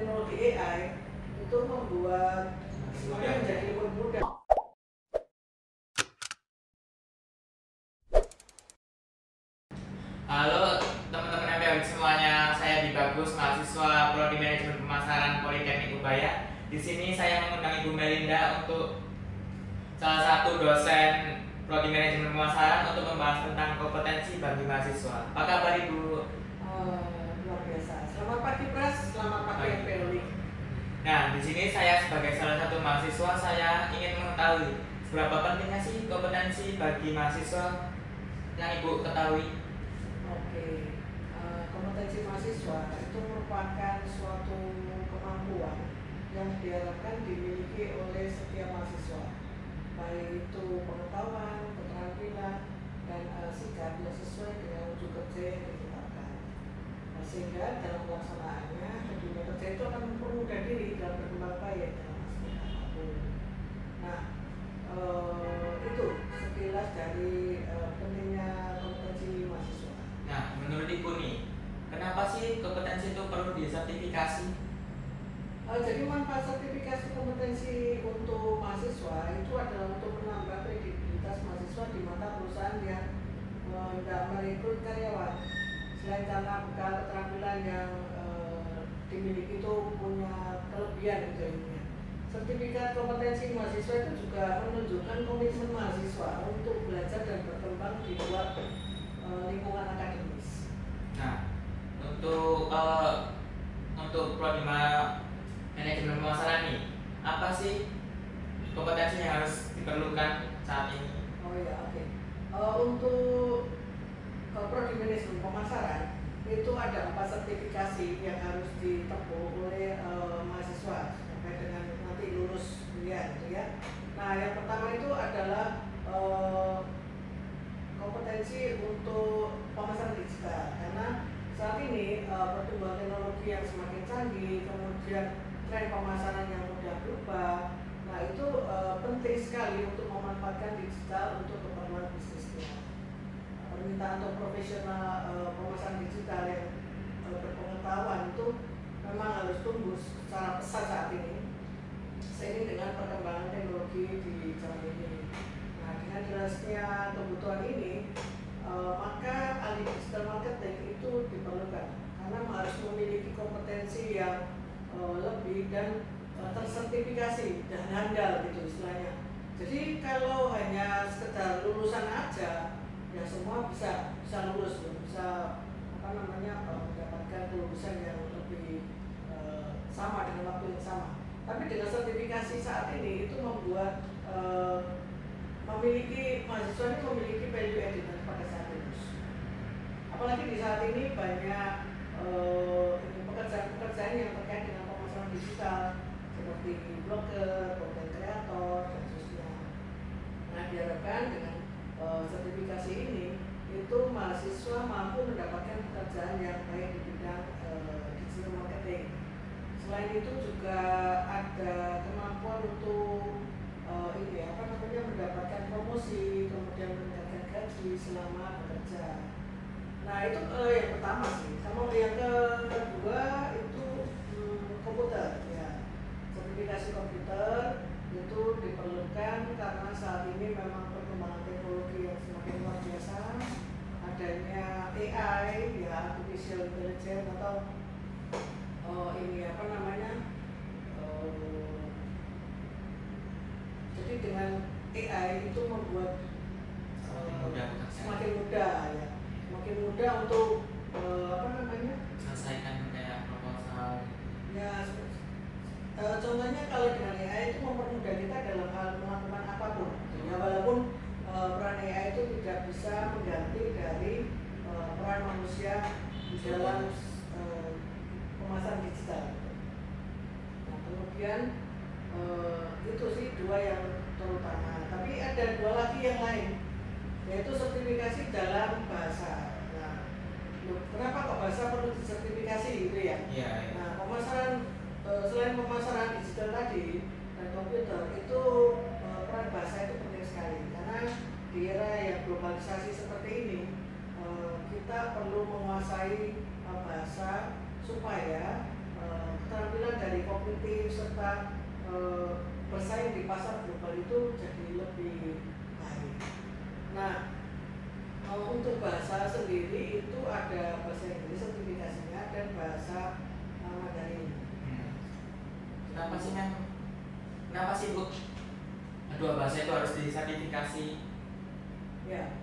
teknologi AI itu membuat semuanya menjadi lebih mudah. Halo teman-teman MPOG semuanya, saya Dibagus, mahasiswa Prodi Manajemen Pemasaran Politeknik Ubaya. Di sini saya mengundang Ibu Melinda untuk salah satu dosen Prodi Manajemen Pemasaran untuk membahas tentang kompetensi bagi mahasiswa. Apa kabar Ibu? Luar biasa. Selamat pagi Pras, selamat pagi MPOG. Nah, di sini saya sebagai salah satu mahasiswa, saya ingin mengetahui seberapa pentingnya sih kompetensi bagi mahasiswa yang Ibu ketahui. Oke, kompetensi mahasiswa itu merupakan suatu kemampuan yang diharapkan dimiliki oleh setiap mahasiswa, baik itu pengetahuan, keterampilan, dan sikap yang sesuai dengan wujud kerja yang ditetapkan. Sehingga dalam pelaksanaannya, dunia kerja itu akan mempermudah diri dalam berkembang baik dalam aspek apapun. Nah, itu sekilas dari pentingnya kompetensi mahasiswa. Nah, menurut Ibu nih, kenapa sih kompetensi itu perlu disertifikasi? Jadi manfaat sertifikasi kompetensi untuk mahasiswa itu adalah untuk menambah kredibilitas mahasiswa di mata perusahaan yang tidak merekrut karyawan. Selain karena bekal keterampilan yang dimiliki itu punya kelebihan gitu. Sertifikat kompetensi mahasiswa itu juga menunjukkan komitmen mahasiswa untuk belajar dan berkembang di luar lingkungan akademis. Nah, untuk prodi manajemen pemasaran nih, apa sih kompetensi yang harus diperlukan saat ini? Oh ya, oke. Untuk prodi manajemen pemasaran itu ada 4 sertifikasi yang harus ditempuh oleh mahasiswa sampai dengan nanti lulus kuliah gitu ya. Nah, yang pertama itu adalah kompetensi untuk pemasaran digital, karena saat ini pertumbuhan teknologi yang semakin canggih, kemudian tren pemasaran yang mudah berubah. Nah, itu penting sekali untuk memanfaatkan digital untuk keperluan bisnisnya. Permintaan untuk profesional pemasaran digital yang berpengetahuan itu memang harus tumbuh secara pesat saat ini seiring dengan perkembangan teknologi di zaman ini. Nah, dengan derasnya kebutuhan ini, maka ahli digital marketing itu diperlukan karena harus memiliki kompetensi yang lebih dan tersertifikasi dan handal gitu istilahnya. Jadi kalau hanya sekedar lulusan aja, ya semua bisa lulus, bisa mendapatkan kelulusan yang lebih sama dengan waktu yang sama. Tapi dengan sertifikasi saat ini itu membuat mahasiswa ini memiliki value added pada saat lulus. Apalagi di saat ini banyak pekerjaan-pekerjaan yang terkait dengan pemasaran digital seperti blogger, content creator, dan seterusnya. Nah, diharapkan dengan sertifikasi ini itu mahasiswa mampu mendapatkan pekerjaan yang baik di bidang digital marketing. Selain itu juga ada kemampuan untuk mendapatkan promosi, kemudian meningkatkan gaji selama bekerja. Nah, itu yang pertama sih. Sama yang kedua itu komputer ya. Sertifikasi komputer itu diperlukan karena saat ini memang perkembangan teknologi yang semakin luar biasa. Adanya AI ya, artificial intelligence atau jadi dengan AI itu membuat semakin mudah ya, semakin mudah untuk Selesaikan kayak proposal. ya. Contohnya kalau dengan AI itu mempermudah kita dalam hal melakukan apapun. Ya, walaupun peran AI itu tidak bisa mengganti dari peran manusia di dalam pemasaran digital. Nah, kemudian itu sih dua yang terutama. Tapi ada dua lagi yang lain, yaitu sertifikasi dalam bahasa. Nah, kenapa kok bahasa perlu disertifikasi gitu ya? Iya. Nah, selain pemasaran digital tadi dan komputer itu peran bahasa itu penting sekali karena di era yang globalisasi seperti ini kita perlu menguasai bahasa supaya keterampilan kompetitif serta bersaing di pasar global itu jadi lebih baik. Nah, untuk bahasa sendiri itu ada bahasa Inggris sertifikasinya dan bahasa Mandarin. Kenapa sih kenapa sih Bu kedua bahasa itu harus disertifikasi? Ya,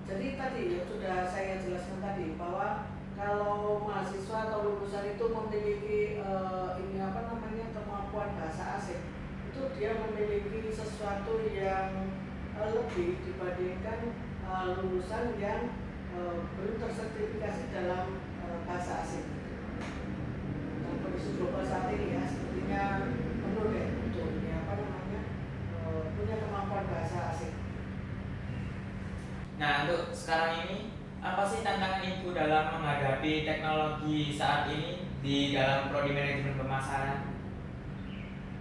jadi tadi yang sudah saya jelaskan tadi bahwa kalau mahasiswa atau lulusan itu memiliki kemampuan bahasa asing, itu dia memiliki sesuatu yang lebih dibandingkan lulusan yang belum tersertifikasi dalam bahasa asing. Dalam kondisi global saat ini ya, sepertinya perlu deh untuk punya kemampuan bahasa asing. Nah, untuk sekarang ini apa sih tantangan Ibu dalam menghadapi teknologi saat ini di dalam prodi manajemen pemasaran?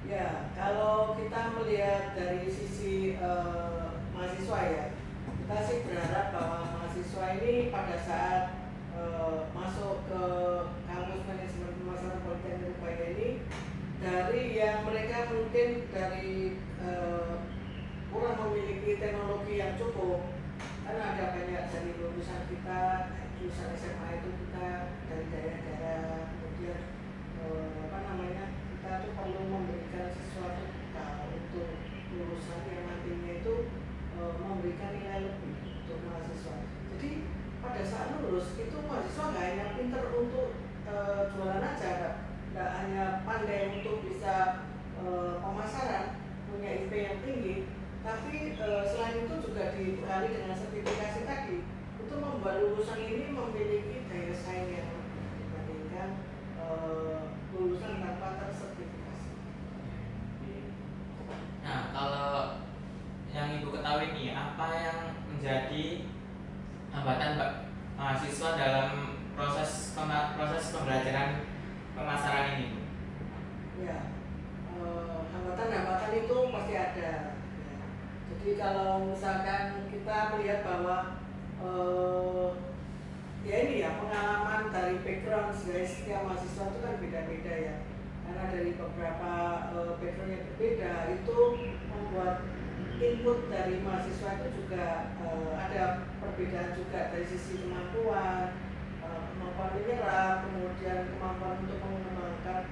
Ya, kalau kita melihat dari sisi mahasiswa ya, kita sih berharap bahwa mahasiswa ini pada saat masuk ke kampus manajemen pemasaran Politeknik Ubaya ini, dari yang mereka mungkin dari kurang memiliki teknologi yang cukup, karena ada banyak dari lulusan kita, lulusan SMA itu kita dari daerah-daerah, kemudian kita tuh perlu memberikan sesuatu untuk lulusan yang nantinya itu memberikan nilai lebih untuk mahasiswa. Jadi pada saat lulus itu mahasiswa nggak hanya pinter untuk jualan aja, nggak hanya pandai untuk bisa pemasaran, punya IP yang tinggi, tapi selain itu juga dibekali dengan sertifikasi tadi, itu membuat lulusan ini memiliki daya saing yang lebih dibandingkan lulusan tanpa tersertifikasi. Nah, kalau yang Ibu ketahui nih, apa yang menjadi hambatan mahasiswa dalam proses pembelajaran pemasaran ini? Ya, hambatan-hambatan itu pasti ada. Ya. Jadi kalau misalkan kita melihat bahwa ya ini ya pengalaman dari background dari setiap mahasiswa itu kan beda-beda ya, karena dari beberapa background yang berbeda itu membuat input dari mahasiswa itu juga ada perbedaan juga dari sisi kemampuan menyerap, kemudian kemampuan untuk mengembangkan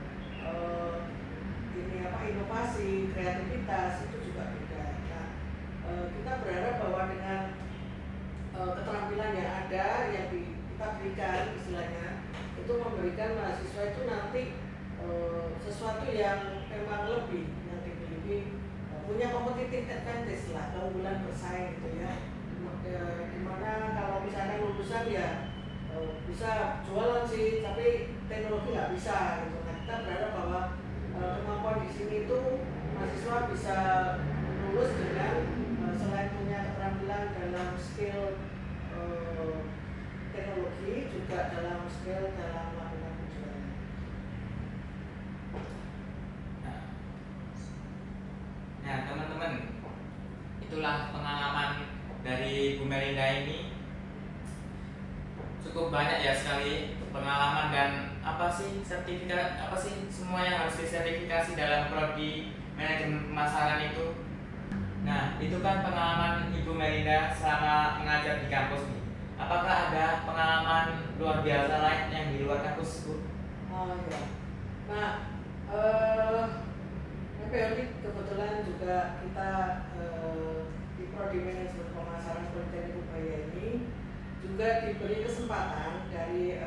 inovasi, kreativitas itu juga beda. Nah, kita berharap bahwa dengan keterampilan yang ada yang kita berikan istilahnya itu memberikan mahasiswa itu nanti sesuatu yang memang lebih yang dimiliki, punya competitive advantage lah, keunggulan bersaing gitu ya, dimana kalau misalnya lulusan ya bisa jualan sih tapi teknologi nggak bisa gitu. Nah, kita berharap bahwa kemampuan di sini itu mahasiswa bisa lulus dengan selain punya keterampilan dalam skill teknologi, juga dalam skill dalam melakukan penjualan. Nah, teman-teman, itulah pengalaman dari Bu Melinda ini. Cukup banyak ya sekali pengalaman dan sertifikat semua yang harus disertifikasi dalam prodi manajemen pemasaran itu. Nah, itu kan pengalaman Ibu Melinda selama mengajar di kampus nih. Apakah ada pengalaman luar biasa lain yang di luar kampus, Bu? Oh ya. Nah, kebetulan juga kita di prodi manajemen pemasaran Politeknik Ubaya ini juga diberi kesempatan dari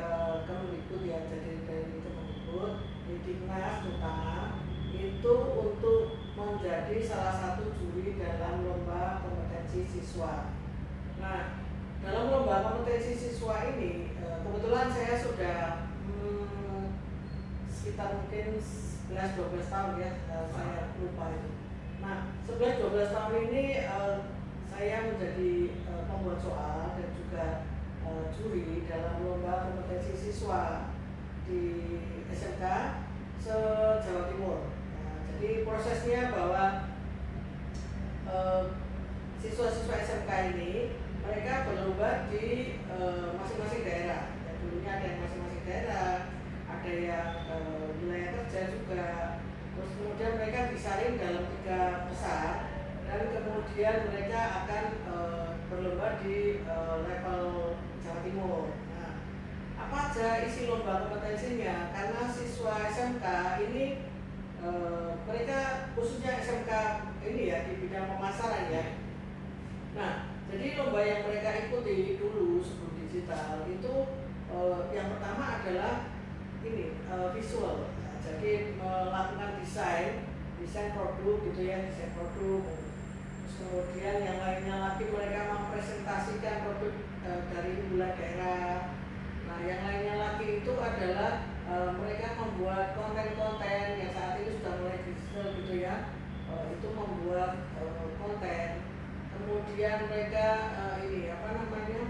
Kemendikbud ya, jadi dari Kemendikbud, di Diknas terutama itu untuk menjadi salah satu juri dalam lomba kompetensi siswa. Nah, dalam lomba kompetensi siswa ini kebetulan saya sudah sekitar mungkin 11-12 tahun ya, saya lupa itu. Nah, 11-12 tahun ini saya menjadi pembuat soal dan juga juri dalam lomba kompetensi siswa di SMK se-Jawa Timur. Nah, jadi prosesnya bahwa siswa-siswa SMK ini mereka berlomba di masing-masing daerah. Ya, dulunya ada yang masing-masing daerah, ada yang wilayah kerja juga. bersaing dalam 3 besar, dan kemudian mereka akan berlomba di level Jawa Timur. Nah, apa aja isi lomba kompetensinya? Karena siswa SMK ini mereka khususnya SMK ini ya di bidang pemasaran ya. Nah, jadi lomba yang mereka ikuti dulu sebelum digital itu yang pertama adalah ini visual. Nah, jadi melakukan desain produk gitu ya, desain produk. Terus kemudian yang lainnya lagi mereka mempresentasikan produk dari unggulan daerah. Nah, yang lainnya lagi itu adalah mereka membuat konten-konten yang saat ini sudah mulai digital gitu ya. Itu membuat konten. Kemudian mereka ini apa namanya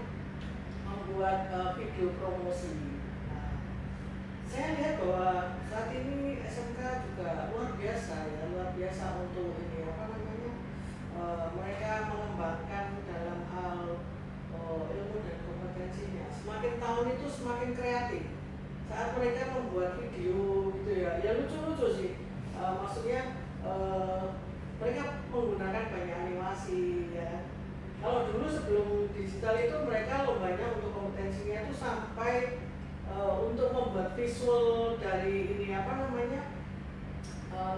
membuat video promosi. Nah, saya lihat bahwa saat ini SMK juga luar biasa ya, luar biasa untuk ini apa namanya mereka mengembangkan dalam hal ilmu dan kompetensinya. Semakin tahun itu semakin kreatif. Saat mereka membuat video gitu ya, ya lucu-lucu sih. Maksudnya mereka menggunakan banyak animasi ya. Kalau dulu sebelum digital itu mereka lombanya untuk kompetensinya itu sampai untuk membuat visual dari ini apa namanya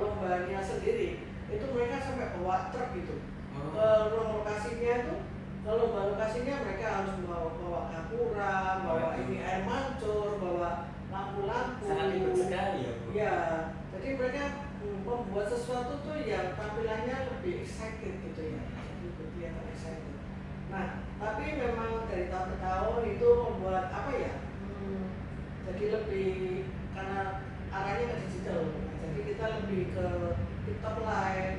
lombanya sendiri itu mereka sampai bawa truk gitu ke lokasinya itu. Kalau lomba lokasinya mereka harus bawa gapura, bawa ini air mancur, bawa lampu-lampu. Sangat ribet sekali ya Bu. Ya, jadi mereka membuat sesuatu tuh yang tampilannya lebih excited gitu ya, jadi kelihatan excited. Nah, tapi memang dari tahun ke tahun itu membuat apa ya? Jadi lebih karena arahnya ke digital. Nah, jadi kita lebih ke TikTok Live.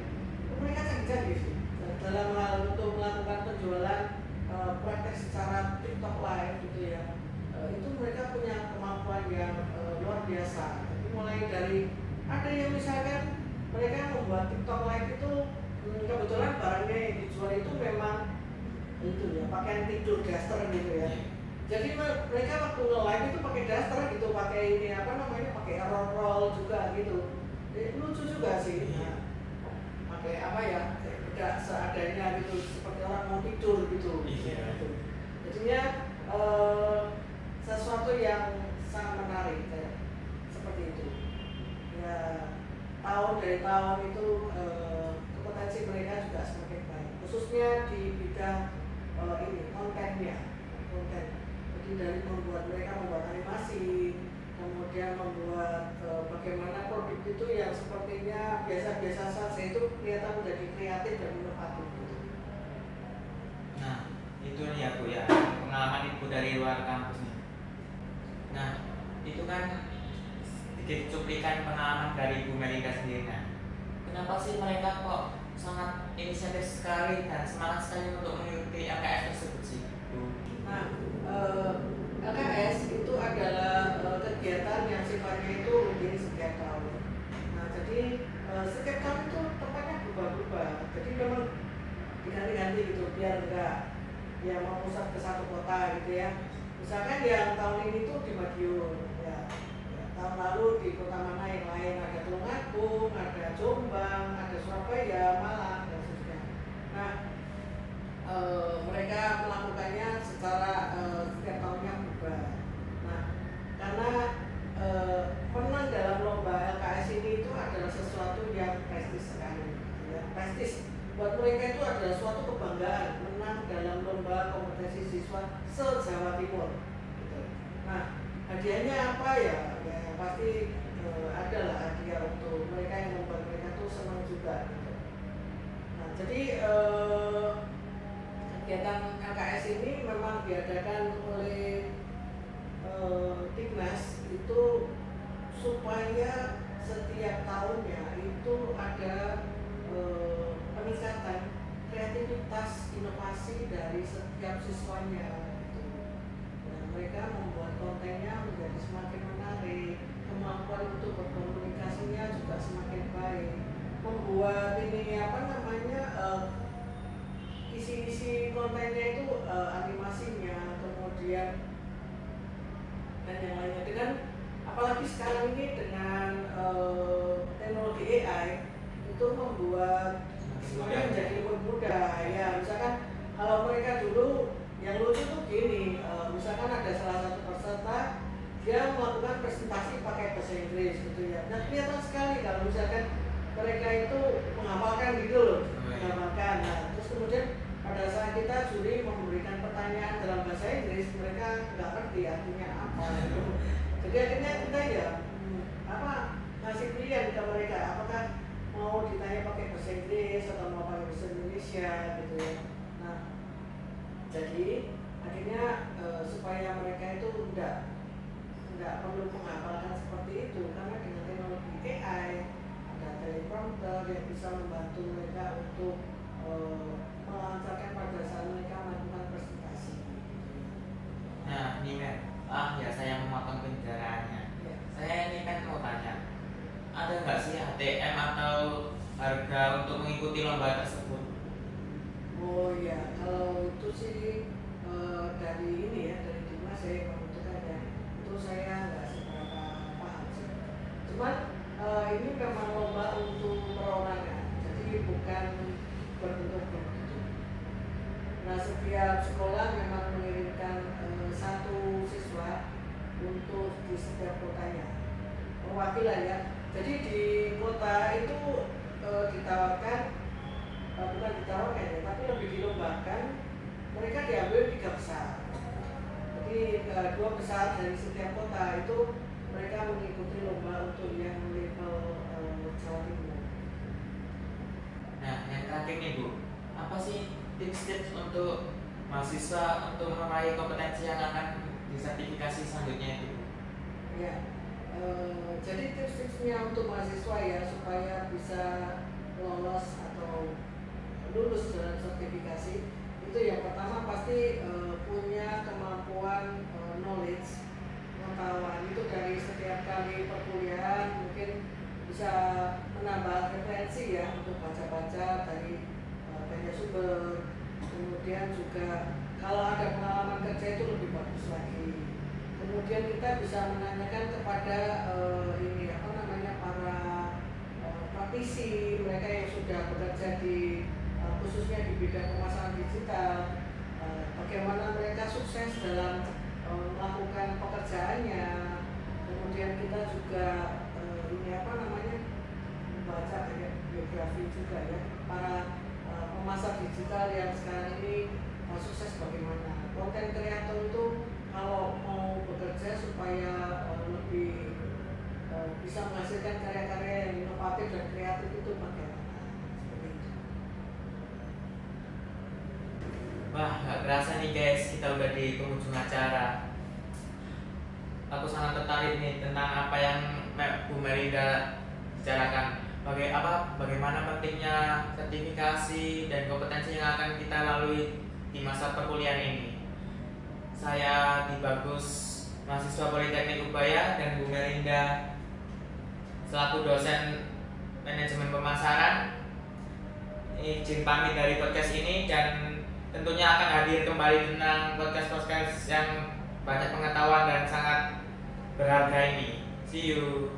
Mereka canggih-canggih sih dalam hal untuk melakukan penjualan praktek secara TikTok Live gitu ya. Itu mereka punya kemampuan yang luar biasa. Jadi mulai dari ada yang misalkan mereka membuat TikTok Live itu kebetulan barangnya yang dijual itu memang itu ya pakaian tidur daster gitu ya. Jadi mereka waktu nge-live itu pakai daster gitu, pakai ini apa namanya pakai roll juga gitu. Jadi lucu juga sih. Nah, pakai apa ya? Tidak seadanya gitu, seperti orang mau tidur gitu. Iya. Jadinya sesuatu yang sangat menarik ya. Seperti itu. Ya, tahun dari tahun itu kompetensi mereka juga semakin baik, khususnya di bidang ini kontennya, konten. Jadi dari mereka membuat animasi, kemudian membuat bagaimana produk itu yang sepertinya biasa-biasa saja itu kelihatan menjadi kreatif dan inovatif. Nah, itu nih ya Bu ya, pengalaman Ibu dari luar kampus nih. Nah, itu kan sedikit cuplikan pengalaman dari Bu Melinda sendiri. Nah, kenapa sih mereka kok sangat inisiatif sekali dan semangat sekali untuk mengikuti LKS tersebut sih Bu? Nah, LKS itu adalah kegiatan yang sifatnya itu rutin setiap tahun. Nah, jadi setiap tahun itu tempatnya berubah-ubah. Jadi memang diganti-ganti gitu biar enggak ya mau pusat ke satu kota gitu ya. Misalkan yang tahun ini tuh di Madiun ya. Tahun lalu di kota mana yang lain, ada Tulungagung, ada Jombang, ada Surabaya, Malang dan seterusnya. Nah, mereka melakukannya secara setiap tahunnya berubah. Nah, karena menang dalam lomba LKS ini itu adalah sesuatu yang prestis sekali. Ya, prestis buat mereka itu adalah suatu kebanggaan menang dalam lomba kompetensi siswa se-Jawa Timur. Gitu. Nah, hadiahnya apa ya? Ya pasti adalah hadiah untuk mereka yang membuat mereka tuh senang juga. Gitu. Nah, jadi kegiatan LKS ini memang diadakan oleh Dignas itu supaya setiap tahunnya itu ada peningkatan kreativitas inovasi dari setiap siswanya gitu. Nah, mereka membuat kontennya menjadi semakin menarik, kemampuan untuk berkomunikasinya juga semakin baik, membuat ini apa namanya isi kontennya itu animasinya, kemudian dan yang lainnya, dengan apalagi sekarang ini dengan teknologi AI itu membuat semuanya menjadi lebih mudah. Ya misalkan kalau mereka dulu yang lucu tuh gini, misalkan ada salah satu peserta dia melakukan presentasi pakai bahasa Inggris gitu ya. Nah kelihatan sekali kalau misalkan mereka itu menghafalkan gitu loh, menghafalkan. Nah terus kemudian pada saat kita juri memberikan pertanyaan dalam bahasa Inggris, mereka nggak ngerti artinya apa gitu. Jadi akhirnya kita ya ngasih pilihan ke mereka, apakah mau ditanya pakai bahasa Inggris atau mau pakai bahasa Indonesia gitu ya. Nah jadi akhirnya supaya mereka itu nggak perlu menghafalkan seperti itu, karena dengan teknologi AI ada teleprompter yang bisa membantu mereka untuk melancarkan pada saat mereka melakukan presentasi. Nah, ini kan, ya saya memotong pencerahannya. Ya. Saya ini kan mau tanya, ada nggak sih ATM atau harga untuk mengikuti lomba tersebut? Oh ya, kalau itu sih dari ini ya, dari Dimas saya membutuhkan ya, itu saya nggak seberapa paham sih. Cuman ini memang lomba untuk perorangan, jadi bukan berbentuk begitu. Nah setiap sekolah memang mengirimkan satu siswa untuk di setiap kotanya, perwakilan ya. Jadi di kota itu ditawarkan, bukan ditawarkan ya, tapi lebih dilombakan. Mereka diambil 3 besar. Jadi 2 besar dari setiap kota itu mereka mengikuti lomba untuk yang level Jawa Timur. Nah, yang terakhir nih Bu, apa sih tips-tips untuk mahasiswa untuk meraih kompetensi yang akan disertifikasi selanjutnya itu? Ya, jadi tips-tipsnya untuk mahasiswa ya supaya bisa lolos atau lulus dalam sertifikasi itu yang pertama pasti punya kemampuan knowledge, pengetahuan itu dari setiap kali perkuliahan, mungkin bisa menambah referensi ya untuk baca-baca dari banyak sumber. Kemudian juga kalau ada pengalaman kerja itu lebih bagus lagi. Kemudian kita bisa menanyakan kepada para praktisi, mereka yang sudah bekerja di khususnya di bidang pemasaran digital, bagaimana mereka sukses dalam melakukan pekerjaannya. Kemudian kita juga membaca banyak biografi juga ya para pemasar digital yang sekarang ini sukses bagaimana. Konten kreator itu kalau mau bekerja supaya lebih bisa menghasilkan karya-karya yang inovatif dan kreatif itu bagaimana? Seperti itu. Wah, gak kerasa nih guys, kita udah di penghujung acara. Aku sangat tertarik nih tentang apa yang Bu Melinda bicarakan. Bagaimana pentingnya sertifikasi dan kompetensi yang akan kita lalui di masa perkuliahan ini. Saya Dibagus, mahasiswa Politeknik Ubaya, dan Bu Melinda selaku dosen manajemen pemasaran, izin pamit dari podcast ini dan tentunya akan hadir kembali tentang podcast-podcast yang banyak pengetahuan dan sangat berharga ini. See you.